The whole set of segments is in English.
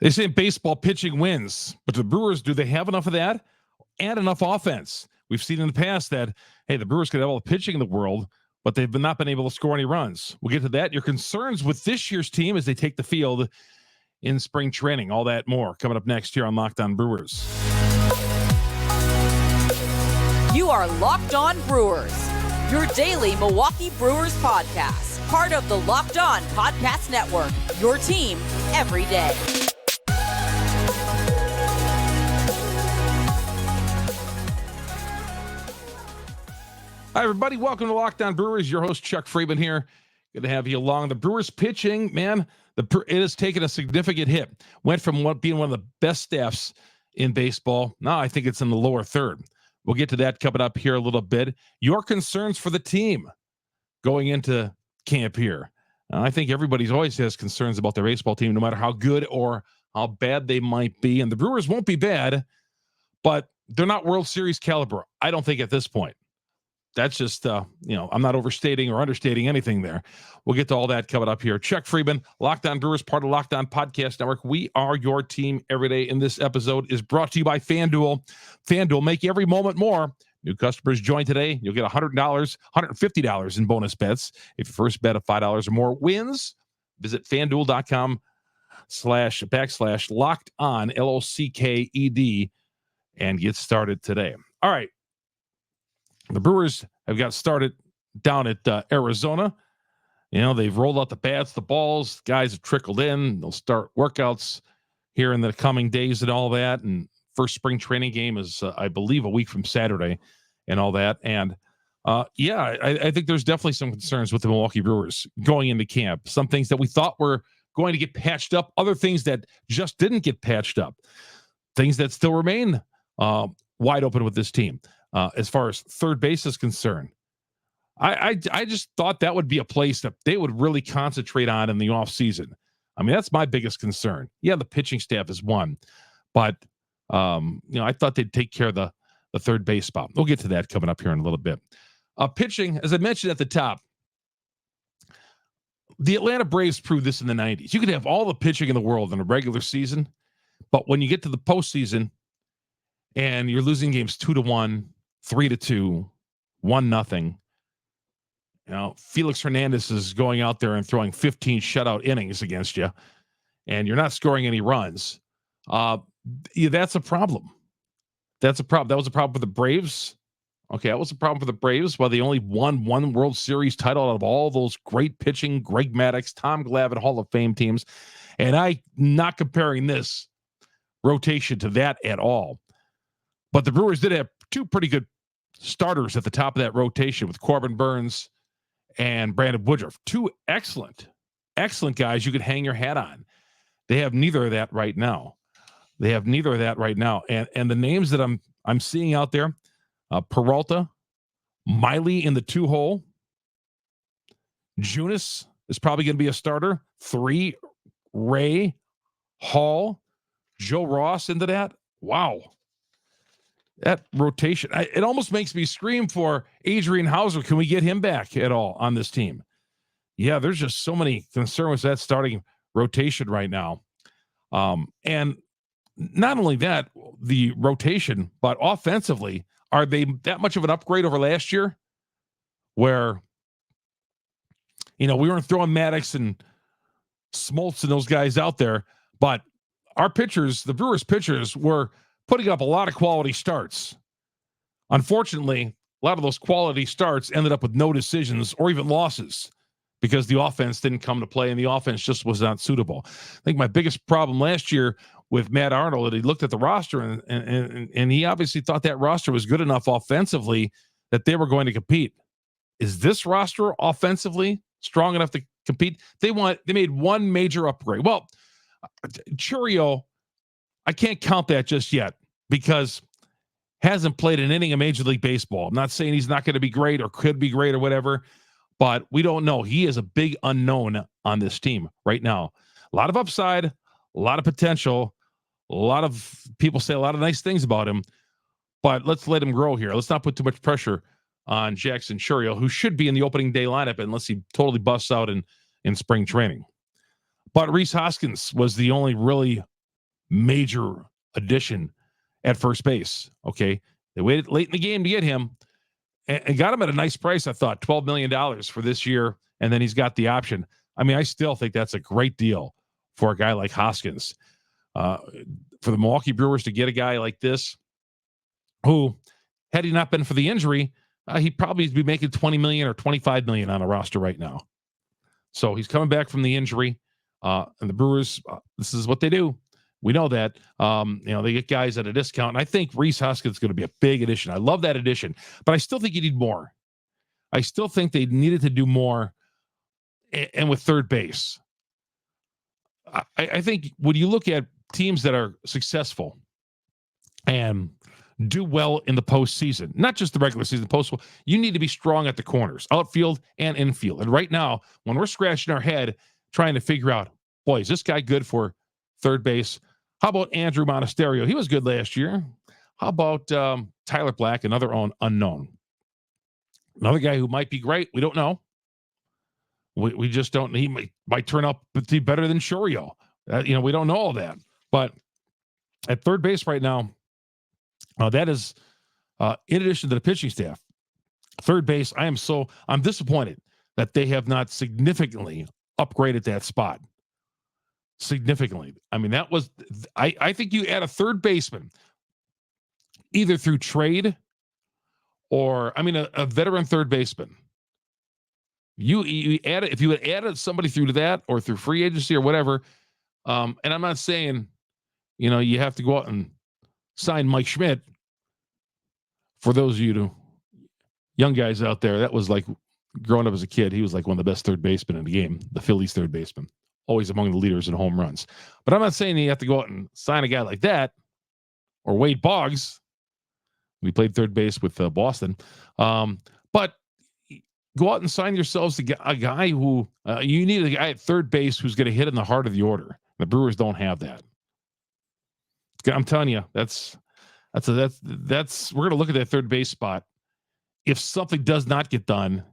They say baseball pitching wins, but the Brewers, do they have enough of that and enough offense? We've seen in the past that, hey, the Brewers could have all the pitching in the world, but they've not been able to score any runs. We'll get to that. Your concerns with this year's team as they take the field in spring training. All that more coming up next here on Locked On Brewers. You are Locked On Brewers, your daily Milwaukee Brewers podcast. Part of the Locked On Podcast Network, your team every day. Hi, everybody. Welcome to Locked On Brewers. Your host, Chuck Freeman here. Good to have you along. The Brewers pitching, man, it has taken a significant hit. Went from being one of the best staffs in baseball. Now I think it's in the lower third. We'll get to that coming up here a little bit. Your concerns for the team going into camp here. I think everybody's always has concerns about their baseball team, no matter how good or how bad they might be. And the Brewers won't be bad, but they're not World Series caliber, I don't think, at this point. That's just, I'm not overstating or understating anything there. We'll get to all that coming up here. Chuck Freeman, Locked On Brewers, part of Locked On Podcast Network. We are your team every day. And this episode is brought to you by FanDuel. FanDuel, make every moment more. New customers join today. You'll get $100, $150 in bonus bets. If your first bet of $5 or more wins, visit FanDuel.com//Locked On, LOCKED, and get started today. All right. The Brewers have got started down at Arizona. They've rolled out the bats, the balls. Guys have trickled in. They'll start workouts here in the coming days and all that. And first spring training game is, I believe, a week from Saturday and all that. And, I think there's definitely some concerns with the Milwaukee Brewers going into camp. Some things that we thought were going to get patched up. Other things that just didn't get patched up. Things that still remain wide open with this team. As far as third base is concerned, I just thought that would be a place that they would really concentrate on in the offseason. I mean, that's my biggest concern. Yeah, the pitching staff is one, but I thought they'd take care of the third base spot. We'll get to that coming up here in a little bit. Pitching, as I mentioned at the top, the Atlanta Braves proved this in the 90s. You could have all the pitching in the world in a regular season, but when you get to the postseason and you're losing games 2-1, 3-2, 1-0. Felix Hernandez is going out there and throwing 15 shutout innings against you, and you're not scoring any runs. That's a problem. That's a problem. That was a problem for the Braves. Okay, that was a problem for the Braves. Well, they only won one World Series title out of all those great pitching, Greg Maddux, Tom Glavine, Hall of Fame teams. And I'm not comparing this rotation to that at all. But the Brewers did have two pretty good starters at the top of that rotation with Corbin Burnes and Brandon Woodruff. Two excellent guys you could hang your hat on. They have neither of that right now. And the names that I'm seeing out there, Peralta, Miley in the 2-hole. Junis is probably going to be a starter. 3, Ray, Hall, Joe Ross into that. Wow. That rotation, it almost makes me scream for Adrian Hauser. Can we get him back at all on this team? Yeah, there's just so many concerns with that starting rotation right now. And not only that, the rotation, but offensively, are they that much of an upgrade over last year? Where, we weren't throwing Maddux and Smoltz and those guys out there, but our pitchers, the Brewers pitchers, were putting up a lot of quality starts. Unfortunately, a lot of those quality starts ended up with no decisions or even losses because the offense didn't come to play and the offense just was not suitable. I think my biggest problem last year with Matt Arnold, that he looked at the roster and he obviously thought that roster was good enough offensively that they were going to compete. Is this roster offensively strong enough to compete? They made one major upgrade. Well, Chourio, I can't count that just yet because hasn't played an inning of Major League Baseball. I'm not saying he's not going to be great or could be great or whatever, but we don't know. He is a big unknown on this team right now. A lot of upside, a lot of potential. A lot of people say a lot of nice things about him, but let's let him grow here. Let's not put too much pressure on Jackson Chourio, who should be in the opening day lineup unless he totally busts out in spring training. But Rhys Hoskins was the only really major addition at first base. Okay. They waited late in the game to get him and got him at a nice price. I thought $12 million for this year. And then he's got the option. I mean, I still think that's a great deal for a guy like Hoskins. For the Milwaukee Brewers to get a guy like this, who, had he not been for the injury, he'd probably be making $20 million or $25 million on a roster right now. So he's coming back from the injury. And the Brewers, this is what they do. We know that. They get guys at a discount. And I think Rhys Hoskins is going to be a big addition. I love that addition. But I still think you need more. I still think they needed to do more. And with third base, I think when you look at teams that are successful and do well in the postseason, not just the regular season, you need to be strong at the corners, outfield and infield. And right now, when we're scratching our head trying to figure out, boy, is this guy good for third base? How about Andrew Monasterio? He was good last year. How about Tyler Black, another unknown? Another guy who might be great. We don't know. We just don't. He might turn out to be better than Shorio. We don't know all that. But at third base right now, that is, in addition to the pitching staff, third base, I'm disappointed that they have not significantly upgraded that spot. Significantly. I mean, I think you add a third baseman either through trade or, a veteran third baseman. You add it, if you had added somebody through that or through free agency or whatever, and I'm not saying, you have to go out and sign Mike Schmidt. For those of you young guys out there, that was like growing up as a kid. He was like one of the best third basemen in the game, the Phillies third baseman, always among the leaders in home runs. But I'm not saying you have to go out and sign a guy like that or Wade Boggs. We played third base with Boston. But go out and sign yourselves a guy who you need a guy at third base who's going to hit in the heart of the order. The Brewers don't have that. I'm telling you, we're going to look at that third base spot. If something does not get done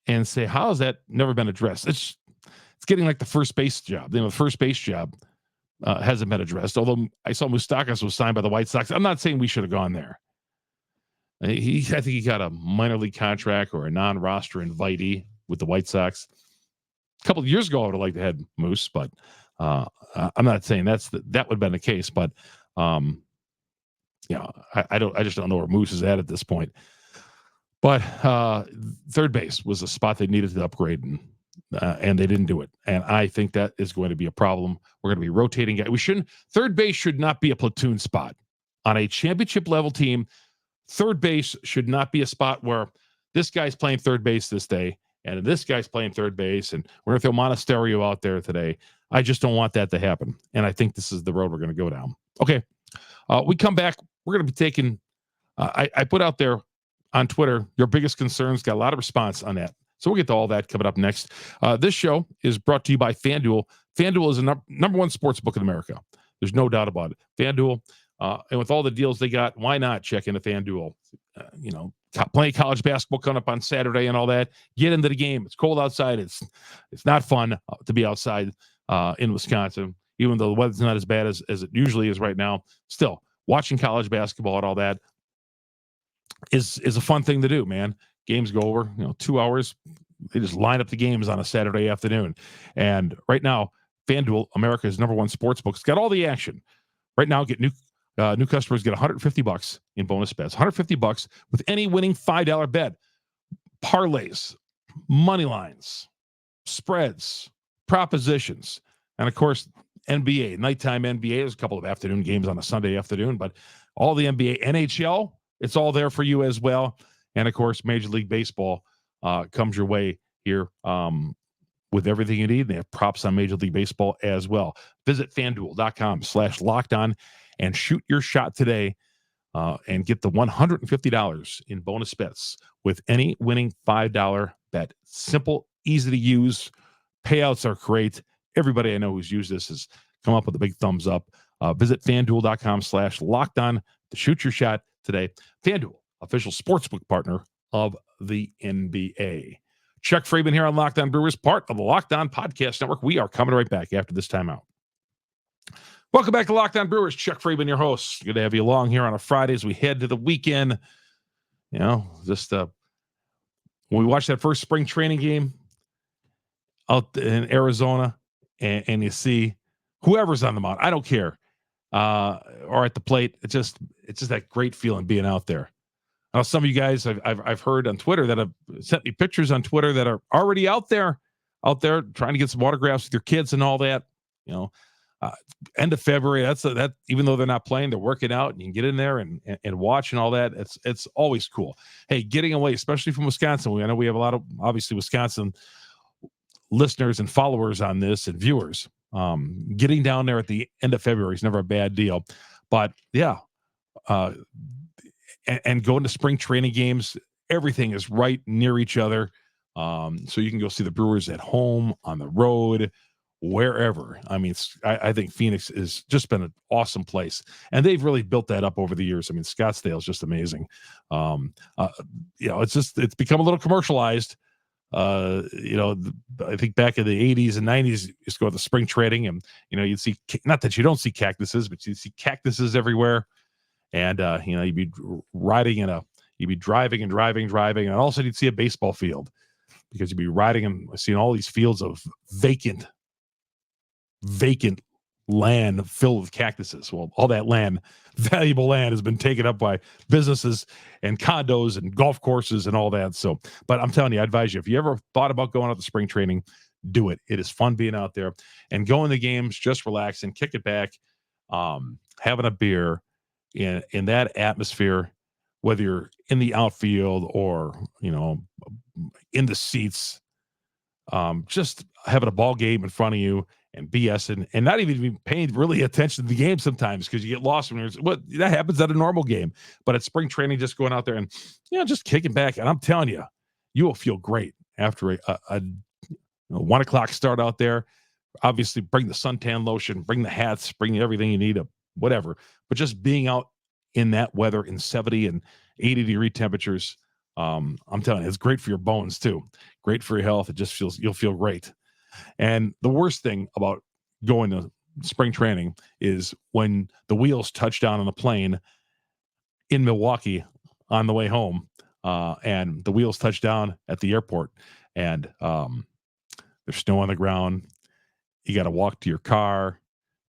and say, how has that never been addressed? It's getting like the first base job. The first base job hasn't been addressed. Although I saw Moustakas was signed by the White Sox. I'm not saying we should have gone there. I think he got a minor league contract or a non-roster invitee with the White Sox. A couple of years ago, I would have liked to have Moose, but I'm not saying that would have been the case. But I just don't know where Moose is at this point. But third base was a spot they needed to upgrade, and they didn't do it. And I think that is going to be a problem. We're going to be rotating guys. Third base should not be a platoon spot on a championship level team. Third base should not be a spot where this guy's playing third base this day and this guy's playing third base and we're going to throw Monasterio out there today. I just don't want that to happen. And I think this is the road we're going to go down. Okay. We come back. We're going to be taking, I put out there on Twitter, your biggest concerns, got a lot of response on that. So we'll get to all that coming up next. This show is brought to you by FanDuel. FanDuel is a number one sports book in America. There's no doubt about it. FanDuel, and with all the deals they got, why not check into FanDuel? Playing college basketball coming up on Saturday and all that. Get into the game. It's cold outside. It's not fun to be outside in Wisconsin, even though the weather's not as bad as it usually is right now. Still, watching college basketball and all that is a fun thing to do, man. Games go over, 2 hours. They just line up the games on a Saturday afternoon. And right now, FanDuel, America's number one sports book, it's got all the action. Right now, get new customers get $150 in bonus bets. $150 with any winning $5 bet. Parlays, money lines, spreads, propositions, and of course, NBA, nighttime NBA. There's a couple of afternoon games on a Sunday afternoon, but all the NBA, NHL, it's all there for you as well. And of course, Major League Baseball comes your way here with everything you need. They have props on Major League Baseball as well. Visit FanDuel.com/lockedon and shoot your shot today and get the $150 in bonus bets with any winning $5 bet. Simple, easy to use. Payouts are great. Everybody I know who's used this has come up with a big thumbs up. Visit FanDuel.com/lockedon to shoot your shot today. FanDuel, official sportsbook partner of the NBA. Chuck Freeman here on Locked On Brewers, part of the Locked On Podcast Network. We are coming right back after this timeout. Welcome back to Locked On Brewers. Chuck Freeman, your host. Good to have you along here on a Friday as we head to the weekend. You know, just when we watched that first spring training game out in Arizona, and you see whoever's on the mound, I don't care, or at the plate, it's just that great feeling being out there. Now, some of you guys I've heard on Twitter that have sent me pictures on Twitter that are already out there trying to get some autographs with your kids and all that. You know, end of February. That even though they're not playing, they're working out, and you can get in there and watch and all that. It's always cool. Hey, getting away, especially from Wisconsin. I know we have a lot of obviously Wisconsin listeners and followers on this and viewers. Getting down there at the end of February is never a bad deal, but yeah, and going to spring training games, everything is right near each other. So you can go see the Brewers at home, on the road, wherever. I mean, I think Phoenix has just been an awesome place, and they've really built that up over the years. I mean, Scottsdale is just amazing. It's become a little commercialized. I think back in the 80s and 90s, you used to go to spring training, and you'd see, not that you don't see cactuses, but you see cactuses everywhere. And you'd be driving, and all of a sudden you'd see a baseball field, because you'd be riding and seeing all these fields of vacant land filled with cactuses. Well, all that land, valuable land, has been taken up by businesses and condos and golf courses and all that. So, but I'm telling you, I advise you, if you ever thought about going out to spring training, do it. It is fun being out there and going to games, just relaxing, kick it back, having a beer in that atmosphere, whether you're in the outfield or, in the seats, just having a ball game in front of you and BSing and not even be paying really attention to the game sometimes, because you get lost when that happens at a normal game. But at spring training, just going out there and, just kicking back. And I'm telling you, you will feel great after a 1 o'clock start out there. Obviously, bring the suntan lotion, bring the hats, bring everything you need, whatever. But just being out in that weather in 70 and 80-degree temperatures, I'm telling you, it's great for your bones too. Great for your health. You'll feel great. And the worst thing about going to spring training is when the wheels touch down on the plane in Milwaukee on the way home, and the wheels touch down at the airport, and there's snow on the ground. You got to walk to your car,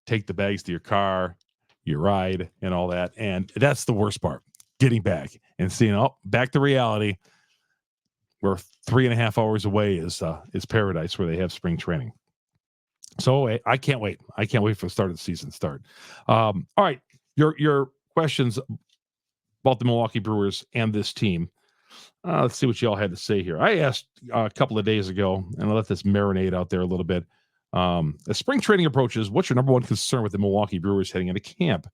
take the bags to your car, you ride and all that. And that's the worst part, getting back and seeing, back to reality. We're 3.5 hours away is paradise, where they have spring training. So I can't wait. I can't wait for the start of the season start. All right. Your questions about the Milwaukee Brewers and this team. Let's see what y'all had to say here. I asked a couple of days ago, and I'll let this marinate out there a little bit. As spring training approaches, what's your number one concern with the Milwaukee Brewers heading into camp?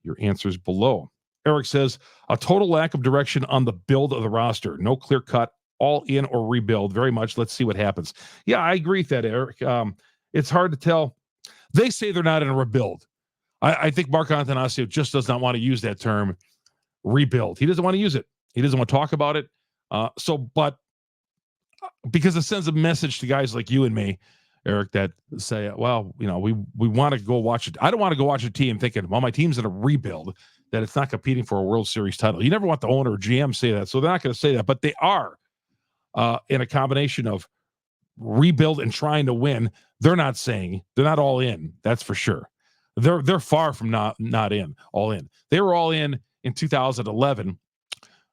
Your answers below. Eric says, a total lack of direction on the build of the roster. No clear cut, all in or rebuild. Very much. Let's see what happens. Yeah, I agree with that, Eric. It's hard to tell. They say they're not in a rebuild. I think Mark Antanasio just does not want to use that term, rebuild. He doesn't want to use it. He doesn't want to talk about it. But because it sends a message to guys like you and me, Eric, that say, well, we want to go watch it. I don't want to go watch a team thinking, well, my team's in a rebuild, that it's not competing for a World Series title. You never want the owner or GM say that. So they're not going to say that, but they are in a combination of rebuild and trying to win. They're not saying, they're not all in. That's for sure. They're far from not in, all in. They were all in 2011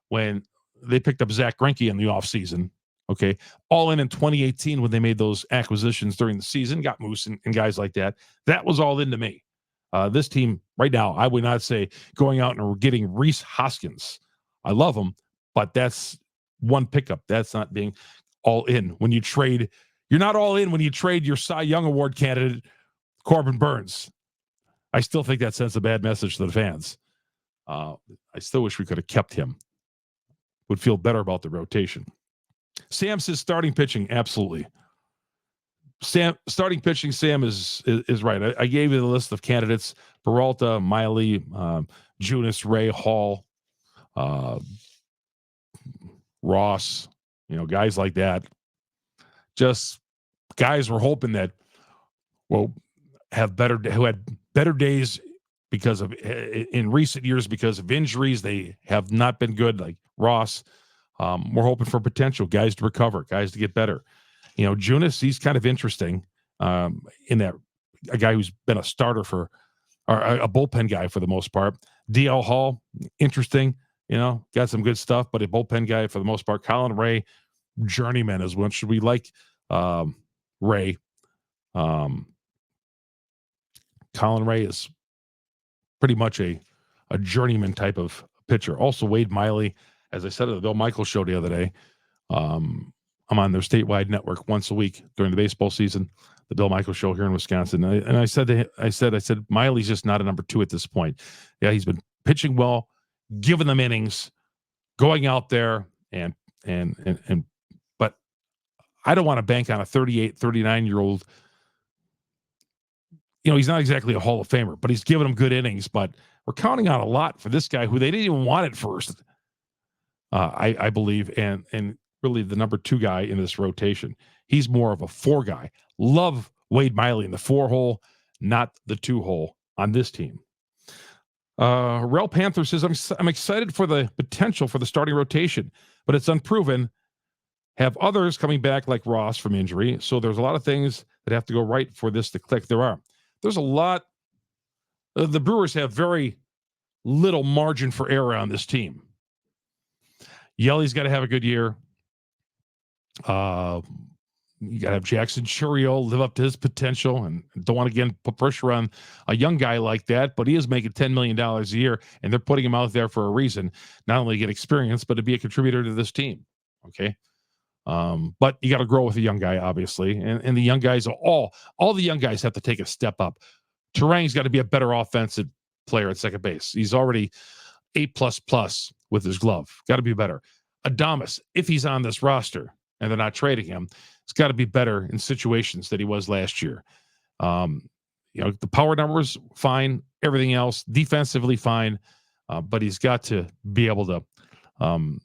when they picked up Zach Greinke in the offseason. Okay. All in 2018 when they made those acquisitions during the season, got Moose and guys like that. That was all in to me. This team right now, I would not say going out and getting Rhys Hoskins. I love him, but that's one pickup. That's not being all in. When you trade, you're not all in when you trade your Cy Young Award candidate, Corbin Burns. I still think that sends a bad message to the fans. I still wish we could have kept him. Would feel better about the rotation. Sam says starting pitching, absolutely. Starting pitching, Sam is right. I gave you the list of candidates: Peralta, Miley, Junis, Ray, Hall, Ross. Guys like that. Just guys we're hoping that will have who had better days in recent years because of injuries. They have not been good, like Ross. We're hoping for potential guys to recover, guys to get better. Junis, he's kind of interesting in that a guy who's been a starter or a bullpen guy for the most part. DL Hall, interesting, got some good stuff, but a bullpen guy for the most part. Colin Ray, journeyman as well. Should we like Ray? Colin Ray is pretty much a journeyman type of pitcher. Also, Wade Miley, as I said at the Bill Michaels show the other day, I'm on their statewide network once a week during the baseball season, the Bill Michaels show here in Wisconsin. And I said, Miley's just not a number 2 at this point. Yeah, he's been pitching well, giving them innings, going out there and but I don't want to bank on a 38, 39-year-old. He's not exactly a Hall of Famer, but he's giving them good innings. But we're counting on a lot for this guy who they didn't even want at first, I believe, and really the number 2 guy in this rotation. He's more of a 4 guy. Love Wade Miley in the 4-hole, not the 2-hole on this team. Rel Panther says, I'm excited for the potential for the starting rotation, but it's unproven. Have others coming back like Ross from injury. So there's a lot of things that have to go right for this to click. There's a lot. The Brewers have very little margin for error on this team. Yelly's got to have a good year. You got to have Jackson Churio live up to his potential, and don't want to again put pressure on a young guy like that, but he is making $10 million a year, and they're putting him out there for a reason, not only to get experience, but to be a contributor to this team. Okay. But you got to grow with a young guy, obviously. And the young guys, all the young guys have to take a step up. Turang's got to be a better offensive player at second base. He's already A++ with his glove. Got to be better. Adames, if he's on this roster and they're not trading him, it's got to be better in situations that he was last year. The power numbers, fine. Everything else, defensively, fine. But he's got to be able to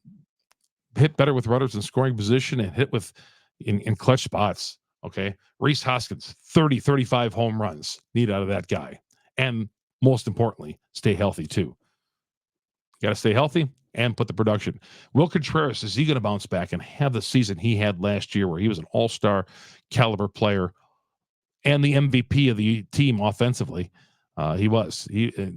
hit better with runners in scoring position and hit with in clutch spots. Okay. Rhys Hoskins, 30, 35 home runs need out of that guy. And most importantly, stay healthy too. Got to stay healthy and put the production. Will Contreras, is he going to bounce back and have the season he had last year where he was an all-star caliber player and the MVP of the team offensively? He was a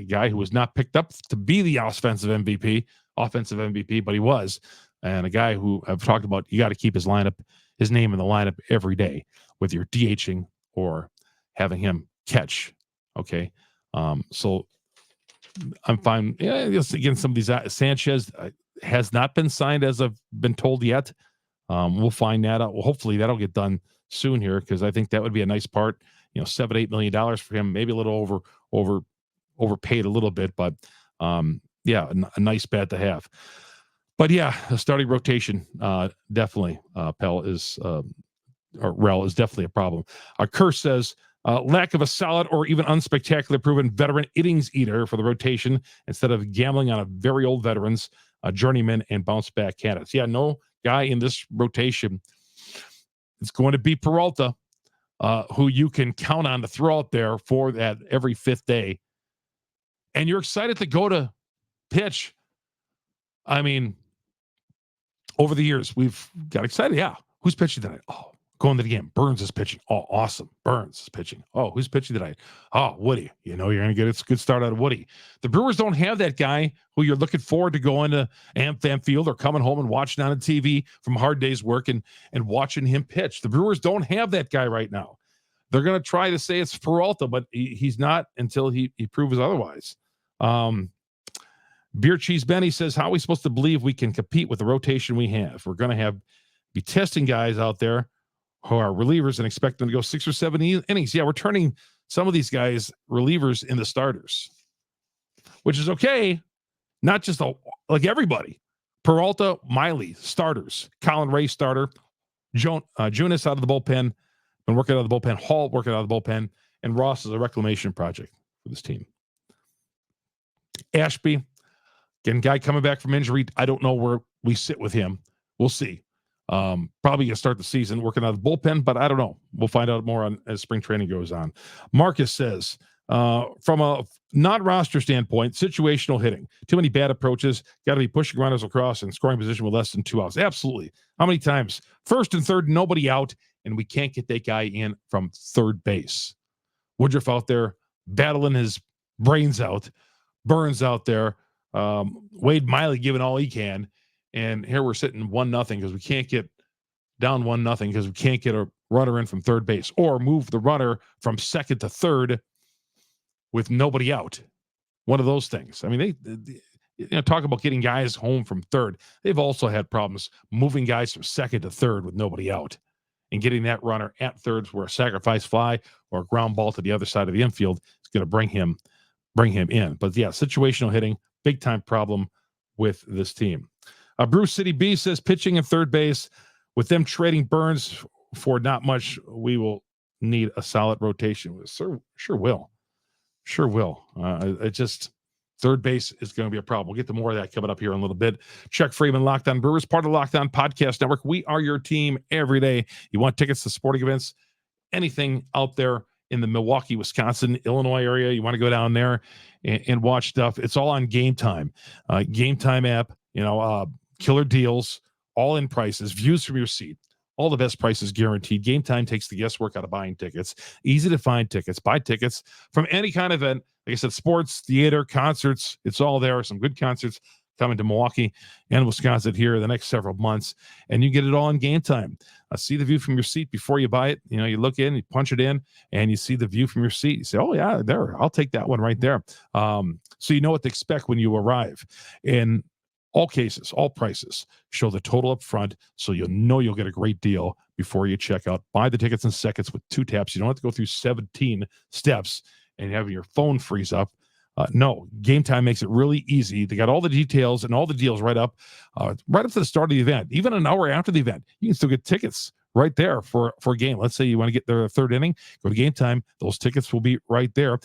guy who was not picked up to be the offensive MVP, but he was. And a guy who I've talked about, you got to keep his name in the lineup every day, whether you're DHing or having him catch. Okay. So I'm fine. Yeah, again, some of these Sanchez has not been signed as I've been told yet. We'll find that out. Well, hopefully that'll get done soon here, because I think that would be a nice part. $7-8 million for him, maybe a little overpaid a little bit, but yeah, a nice bet to have. But yeah, the starting rotation definitely, Rel is definitely a problem. Curse says, lack of a solid or even unspectacular proven veteran innings eater for the rotation instead of gambling on a very old veterans, journeyman, and bounce back candidates. Yeah, no guy in this rotation. It's going to be Peralta, who you can count on to throw out there for that every 5th day. And you're excited to go to pitch. I mean, over the years, we've got excited. Yeah. Who's pitching tonight? Oh, going to the game. Burns is pitching. Oh, awesome. Burns is pitching. Oh, who's pitching tonight? Oh, Woody. You're going to get a good start out of Woody. The Brewers don't have that guy who you're looking forward to going to AmFam Field or coming home and watching on the TV from a hard day's work and watching him pitch. The Brewers don't have that guy right now. They're going to try to say it's Peralta, but he's not until he proves otherwise. Beer Cheese Benny says, how are we supposed to believe we can compete with the rotation we have? We're going to be testing guys out there who are relievers and expect them to go 6 or 7 innings. Yeah, we're turning some of these guys relievers into starters, which is okay. Not just like everybody. Peralta, Miley, starters. Colin Ray, starter. Junis out of the bullpen. Been working out of the bullpen. Hall working out of the bullpen. And Ross is a reclamation project for this team. Ashby, again, guy coming back from injury. I don't know where we sit with him. We'll see. Probably going to start the season working out of the bullpen, but I don't know. We'll find out more as spring training goes on. Marcus says, From a non-roster standpoint, situational hitting. Too many bad approaches. Got to be pushing runners across and scoring position with less than 2 outs. Absolutely. How many times? First and third, nobody out, and we can't get that guy in from third base. Woodruff out there battling his brains out. Burns out there. Wade Miley giving all he can. And here we're sitting 1-0 because we can't get down 1-0 because we can't get a runner in from third base or move the runner from second to third with nobody out. One of those things. I mean, they talk about getting guys home from third. They've also had problems moving guys from second to third with nobody out and getting that runner at thirds where a sacrifice fly or a ground ball to the other side of the infield is going to bring him in. But yeah, situational hitting, big time problem with this team. Bruce City B says pitching and third base, with them trading Burns for not much, we will need a solid rotation. Sure will. It just, third base is going to be a problem. We'll get to more of that coming up here in a little bit. Chuck Freeman, Locked On Brewers, part of the Locked On Podcast Network. We are your team every day. You want tickets to sporting events, anything out there in the Milwaukee, Wisconsin, Illinois area, you want to go down there and watch stuff. It's all on Gametime. Gametime app, killer deals, all in prices, views from your seat. All the best prices guaranteed. Gametime takes the guesswork out of buying tickets. Easy to find tickets. Buy tickets from any kind of event. Like I said, sports, theater, concerts. It's all there. Some good concerts coming to Milwaukee and Wisconsin here the next several months. And you get it all on Gametime. See the view from your seat before you buy it. You look in, you punch it in, and you see the view from your seat. You say, oh, yeah, there. I'll take that one right there. So you know what to expect when you arrive. In all cases, all prices show the total up front, so you'll know you'll get a great deal before you check out. Buy the tickets in seconds with 2 taps. You don't have to go through 17 steps and having your phone freeze up. No, Gametime makes it really easy. They got all the details and all the deals right up to the start of the event. Even an hour after the event, you can still get tickets right there for a game. Let's say you want to get there the third inning, go to Gametime. Those tickets will be right there.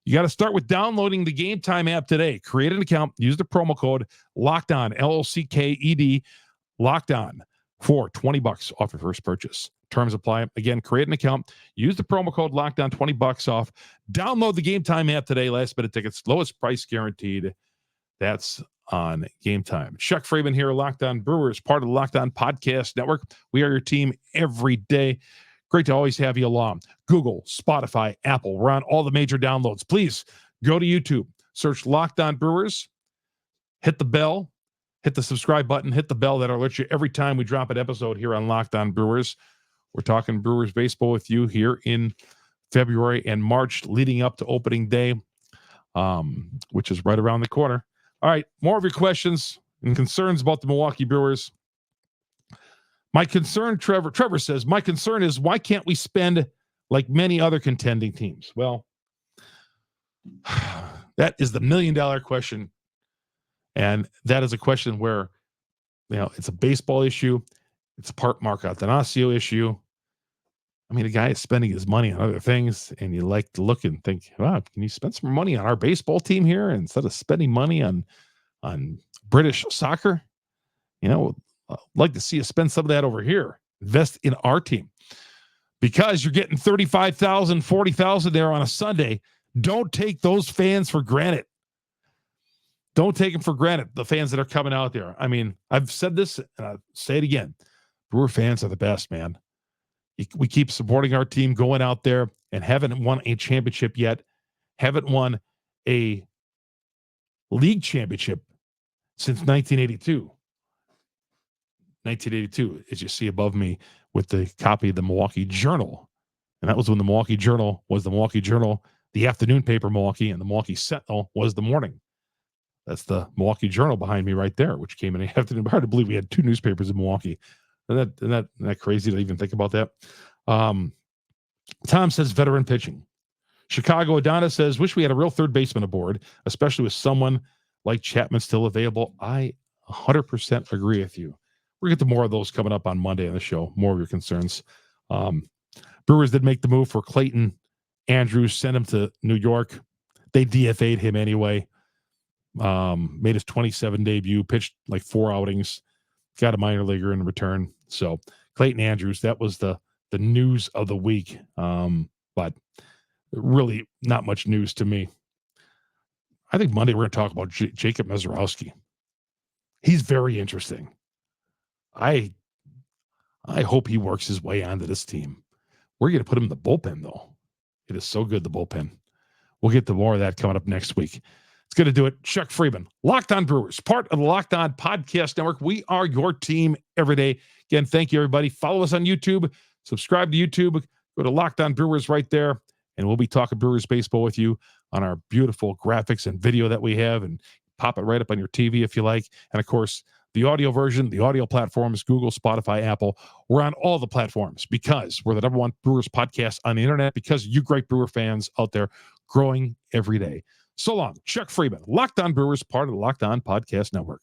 You got to start with downloading the Gametime app today. Create an account. Use the promo code LOCKEDON, LOCKED, Locked On, for $20 off your first purchase. Terms apply. Again, create an account. Use the promo code LOCKEDON, $20 off. Download the Gametime app today. Last minute tickets, lowest price guaranteed. That's on Gametime. Chuck Freeman here, Locked On Brewers, part of the Locked On Podcast Network. We are your team every day. Great to always have you along. Google, Spotify, Apple. We're on all the major downloads. Please go to YouTube. Search Locked On Brewers. Hit the bell. Hit the subscribe button. Hit the bell. That'll alert you every time we drop an episode here on Locked On Brewers. We're talking Brewers baseball with you here in February and March leading up to opening day, which is right around the corner. All right, more of your questions and concerns about the Milwaukee Brewers. My concern, Trevor says, my concern is why can't we spend like many other contending teams? Well, that is the $1 million question. And that is a question where, it's a baseball issue. It's a part Mark Attanasio issue. I mean, the guy is spending his money on other things, and you like to look and think, wow, can you spend some money on our baseball team here instead of spending money on British soccer? I'd like to see you spend some of that over here. Invest in our team. Because you're getting 35,000, 40,000 there on a Sunday. Don't take those fans for granted. Don't take them for granted, the fans that are coming out there. I mean, I've said this, and I'll say it again. Brewer fans are the best, man. We keep supporting our team, going out there, and haven't won a championship yet. Haven't won a league championship since 1982. 1982, as you see above me with the copy of the Milwaukee Journal. And that was when the Milwaukee Journal was the Milwaukee Journal, the afternoon paper Milwaukee, and the Milwaukee Sentinel was the morning. That's the Milwaukee Journal behind me right there, which came in the afternoon. Hard to believe we had 2 newspapers in Milwaukee. Isn't that crazy to even think about that? Tom says veteran pitching. Chicago Adonis says, wish we had a real third baseman aboard, especially with someone like Chapman still available. I 100% agree with you. We'll get to more of those coming up on Monday on the show. More of your concerns. Brewers did make the move for Clayton Andrews, sent him to New York. They DFA'd him anyway. Made his 27 debut, pitched like 4 outings, got a minor leaguer in return. So Clayton Andrews, that was the news of the week. But really not much news to me. I think Monday we're going to talk about Jacob Mezorowski. He's very interesting. I hope he works his way onto this team. We're going to put him in the bullpen, though. It is so good, the bullpen. We'll get to more of that coming up next week. It's going to do it. Chuck Freeman, Locked On Brewers, part of the Locked On Podcast Network. We are your team every day. Again, thank you, everybody. Follow us on YouTube. Subscribe to YouTube. Go to Locked On Brewers right there, and we'll be talking Brewers baseball with you on our beautiful graphics and video that we have, and pop it right up on your TV if you like. And, of course, the audio version, the audio platforms, Google, Spotify, Apple. We're on all the platforms because we're the number one Brewers podcast on the internet, because you great Brewer fans out there growing every day. So long. Chuck Freeman, Locked On Brewers, part of the Locked On Podcast Network.